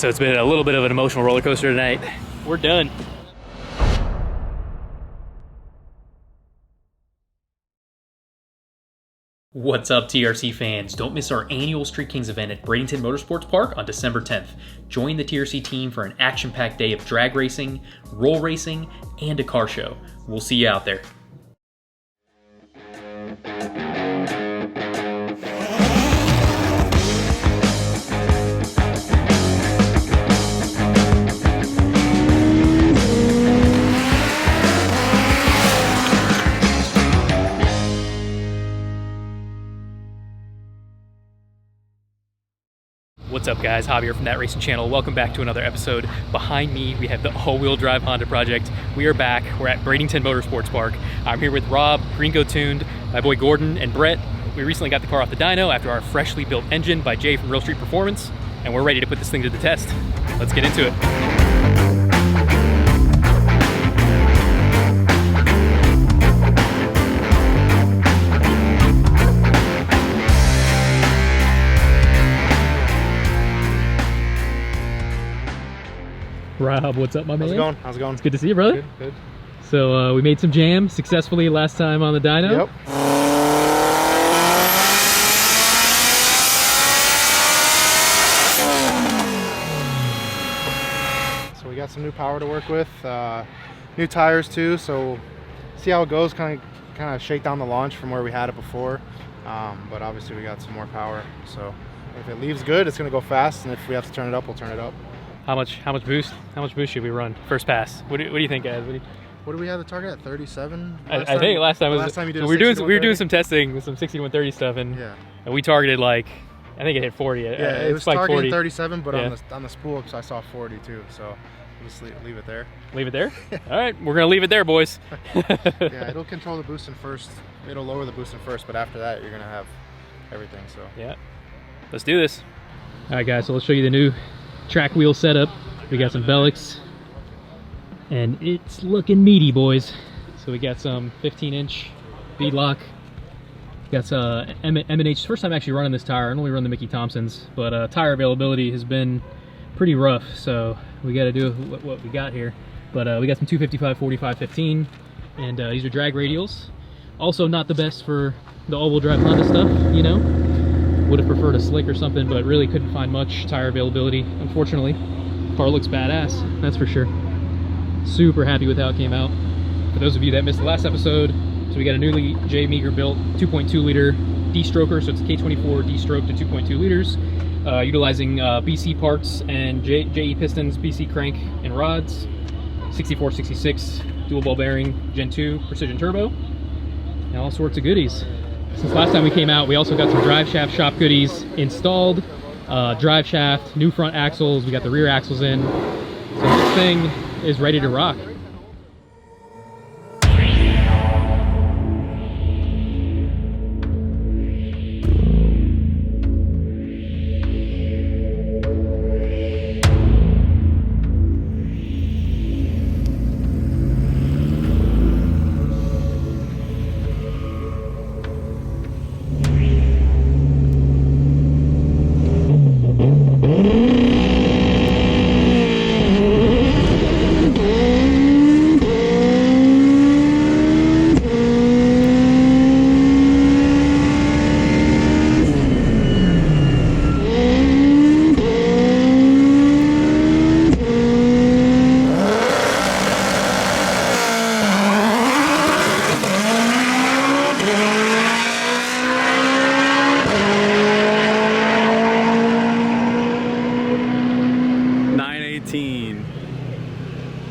so it's been a little bit of an emotional roller coaster tonight. We're done. What's up, TRC fans? Don't miss our annual Street Kings event at Bradenton Motorsports Park on December 10th. Join the TRC team for an action-packed day of drag racing, roll racing, and a car show. We'll see you out there. What's up, guys? Javier from That Racing Channel. Welcome back to another episode. Behind me, we have the all-wheel drive Honda project. We are back. We're at Bradenton Motorsports Park. I'm here with Rob, Greengo Tuned, my boy Gordon, and Brett. We recently got the car off the dyno after our freshly built engine by Jay from Real Street Performance, and we're ready to put this thing to the test. Let's get into it. Rob, what's up, my man? How's it going? How's it going? It's good to see you, brother. Good, good. So we made some jam successfully last time on the dyno. Yep. So we got some new power to work with, new tires too. So see how it goes. Kind of shake down the launch from where we had it before. But obviously we got some more power. So if it leaves good, it's gonna go fast, and if we have to turn it up, we'll turn it up. How much boost should we run first pass? What do you think, guys? What do we have the target at? 37? I think last time you did so we were doing some testing with some 6130 stuff, and we targeted, like, I think it hit 40. Yeah, it was like targeting 37, but on the spool I saw 40 too. So we'll just leave it there. Leave it there? All right, we're gonna leave it there, boys. Yeah, it'll control the boosting first. It'll lower the boosting first, but after that you're gonna have everything. So yeah, let's do this. All right, guys. So let's show you the new track wheel setup. We got some Belix, and it's looking meaty, boys. So we got some 15-inch beadlock. Got M&H. First time actually running this tire. I only run the Mickey Thompsons, but tire availability has been pretty rough, so we got to do what we got here. But we got some 255 45 15, and these are drag radials. Also not the best for the all-wheel drive Honda stuff, you know. Would have preferred a slick or something, but really couldn't find much tire availability, unfortunately. Car looks badass, that's for sure. Super happy with how it came out. For those of you that missed the last episode, so we got a newly Jay Meagher built 2.2 liter Destroked, so it's a K24 Destroked to 2.2 liters, utilizing BC parts and JE pistons, BC crank and rods, 6466 dual ball bearing Gen 2 precision turbo, and all sorts of goodies. Since last time we came out, we also got some drive shaft shop goodies installed. Drive shaft, new front axles, we got the rear axles in. So this thing is ready to rock.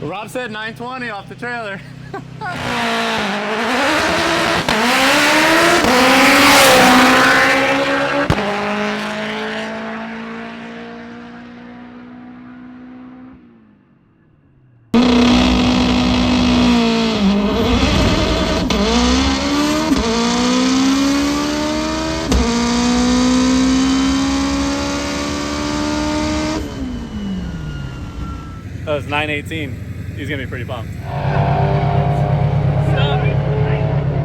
Rob said 920 off the trailer. That was 918. He's gonna be pretty pumped. Stop it!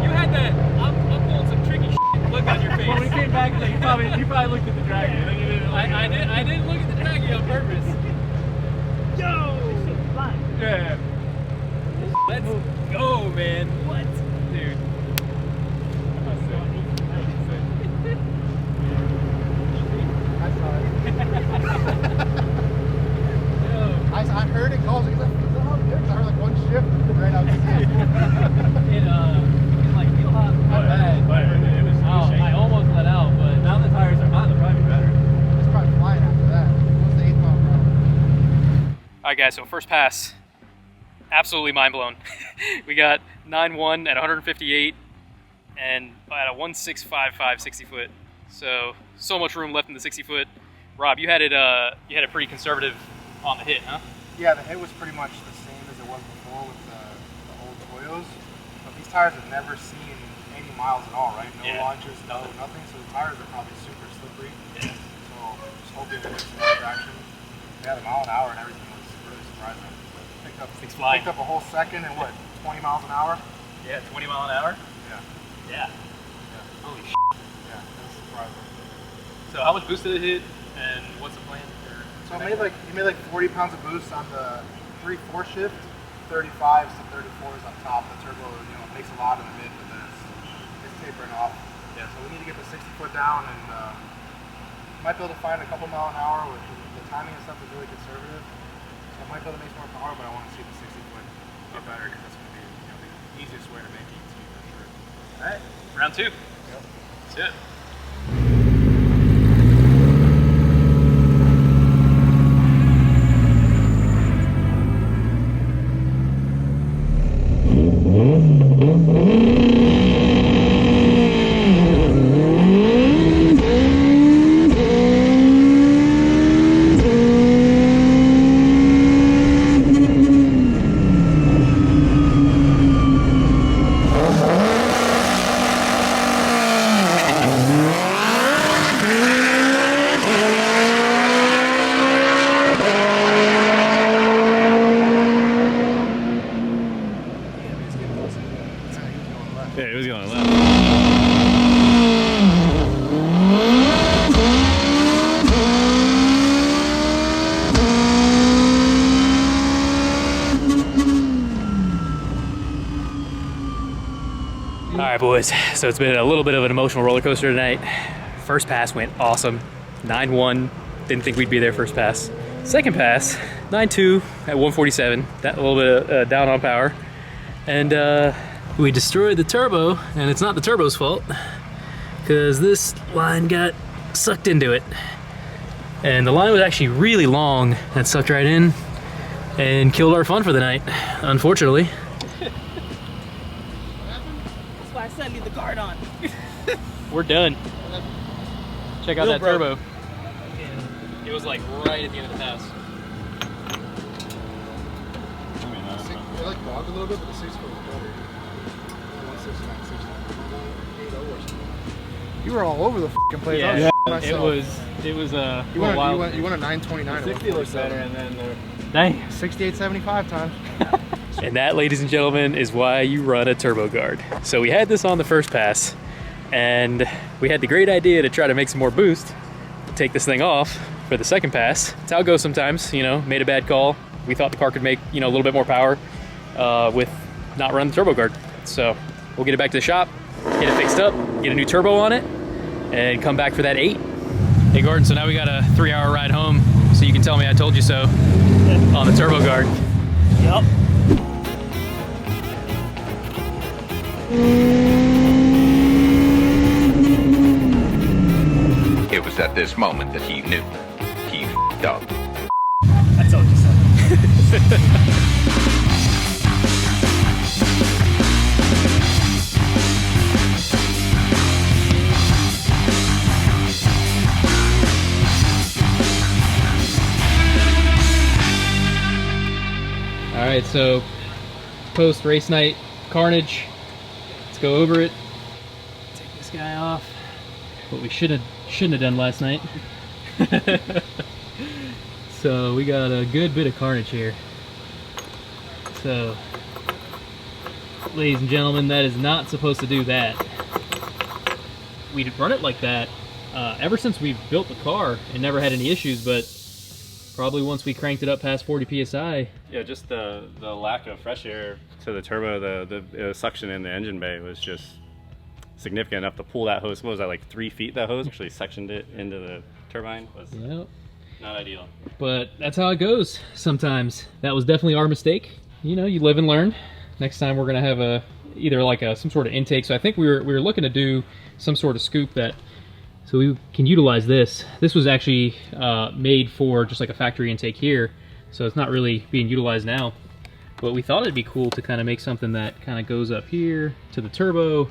You had that. I'm pulling some tricky shit look on your face. When we came back, like, you probably looked at the Dragon. I didn't look at the Dragon on purpose. Yeah. Let's go, man. What? Dude. I heard it calls. He's like, I heard like one shift right out the It like feel hot. Not bad. It was I almost let out, but now the tires are hot. They're probably better. It's probably flying after that. What's the 8th mile per hour? Alright guys, so first pass, absolutely mind blown. We got 9.1 at 158 and at a 1.655 60 foot. So much room left in the 60 foot. Rob, you had it pretty conservative on the hit, huh? Yeah, the hit was pretty much the same as it was before with the old Toyos. But these tires have never seen any miles at all, right? No launches, nothing. So the tires are probably super slippery. Yeah. So just hoping to get some more traction. Yeah, the mile an hour and everything was really surprising. Picked up a whole second and what, 20 miles an hour? Yeah, 20 mile an hour? Yeah. Holy shit. Yeah, that was surprising. So how much boost did it hit and what's the plan? So he made like 40 pounds of boost on the 3/4 shift, 35s to 34s on top. The turbo, makes a lot in the mid, but then it's tapering off. Yeah. So we need to get the 60 foot down, and might be able to find a couple mile an hour with the timing and stuff is really conservative. So I might be able to make some more power, but I want to see the 60 foot get better because that's going to be the easiest way to make 18 for sure. All right, round 2. Yep. That's it. Yeah, it was going left. All right, boys. So it's been a little bit of an emotional roller coaster tonight. First pass went awesome. 9.1. Didn't think we'd be there first pass. Second pass, 9.2 at 147. That a little bit down on power. And we destroyed the turbo, and it's not the turbo's fault because this line got sucked into it. And the line was actually really long and sucked right in and killed our fun for the night, unfortunately. That's why I said leave the guard on. We're done. Check out that broke. turbo. It was like right at the end of the pass. It like bogged a little bit, but the 6 foot was better. 169, 69. You were all over the f***ing place. Yeah, Myself. it was a You little wild. went a 929. 60 looks better, and then Dang. 68.75 times. And that, ladies and gentlemen, is why you run a turbo guard. So we had this on the first pass, and we had the great idea to try to make some more boost, to take this thing off for the second pass. That's how it goes sometimes, made a bad call. We thought the car could make, a little bit more power with not running the turbo guard. So we'll get it back to the shop, get it fixed up, get a new turbo on it, and come back for that 8. Hey Gordon, so now we got a 3-hour ride home, so you can tell me I told you so on the turbo guard. Yep. It was at this moment that he knew. He f***ed up. I told you so. All right, so post race night carnage. Let's go over it. Take this guy off. What we shouldn't have done last night. So we got a good bit of carnage here. So, ladies and gentlemen, that is not supposed to do that. We'd run it like that ever since we've built the car and never had any issues, but Probably once we cranked it up past 40 PSI. Yeah, just the lack of fresh air to the turbo, the suction in the engine bay was just significant enough to pull that hose. What was that, like 3 feet? That hose actually suctioned it into the turbine. Was not ideal. But that's how it goes sometimes. That was definitely our mistake. You know, you live and learn. Next time we're gonna have either like some sort of intake. So I think we were looking to do some sort of scoop so we can utilize this. This was actually made for just like a factory intake here, so it's not really being utilized now. But we thought it'd be cool to kind of make something that kind of goes up here to the turbo.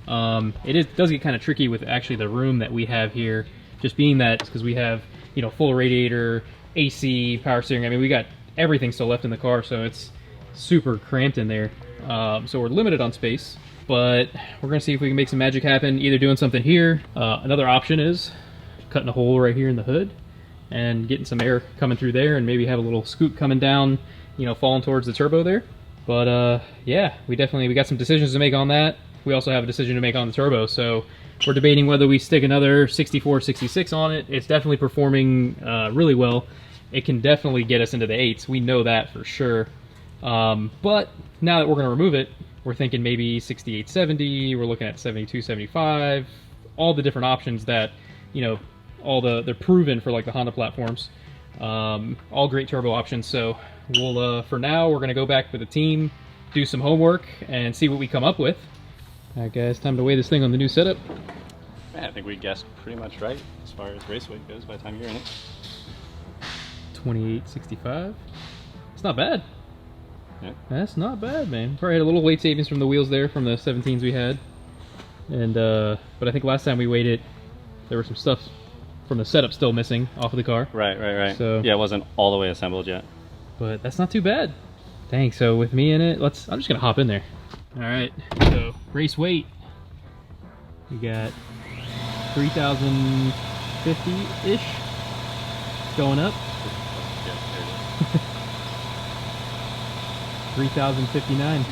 It does get kind of tricky with actually the room that we have here, just being that because we have, you know, full radiator, AC, power steering. I mean, we got everything still left in the car, so it's super cramped in there. So we're limited on space, but we're gonna see if we can make some magic happen, either doing something here. Another option is cutting a hole right here in the hood and getting some air coming through there, and maybe have a little scoop coming down, you know, falling towards the turbo there. But yeah, we got some decisions to make on that. We also have a decision to make on the turbo, so we're debating whether we stick another 64, 66 on it. It's definitely performing really well. It can definitely get us into the 8s. We know that for sure. But now that we're going to remove it, we're thinking maybe 68, 70. We're looking at 72, 75. All the different options that, you know, they're proven for like the Honda platforms. All great turbo options. So we'll, for now, we're going to go back with the team, do some homework, and see what we come up with. All right, guys, time to weigh this thing on the new setup. Yeah, I think we guessed pretty much right as far as race weight goes by the time you're in it. 2865. It's not bad. Yeah. That's not bad, man. Probably had a little weight savings from the wheels there, from the 17s we had. And but I think last time we weighed it, there was some stuff from the setup still missing off of the car. Right. So yeah, it wasn't all the way assembled yet. But that's not too bad. Dang, so with me in it, I'm just gonna hop in there. All right, so race weight, we got 3,050-ish going up. 3,059.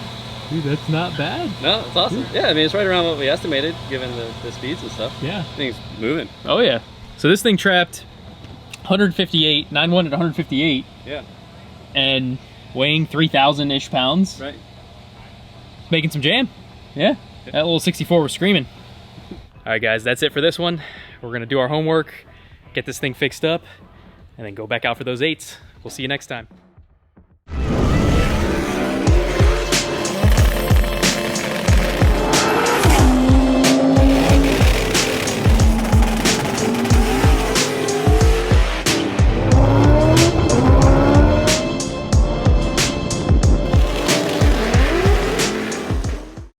Dude, that's not bad. No, it's awesome. Yeah, I mean, it's right around what we estimated, given the speeds and stuff. Yeah. I think it's moving. Oh, yeah. So this thing trapped 158, 9.1 at 158. Yeah. And weighing 3,000-ish pounds. Right. Making some jam. Yeah. That little 64 was screaming. All right, guys, that's it for this one. We're going to do our homework, get this thing fixed up, and then go back out for those 8s. We'll see you next time.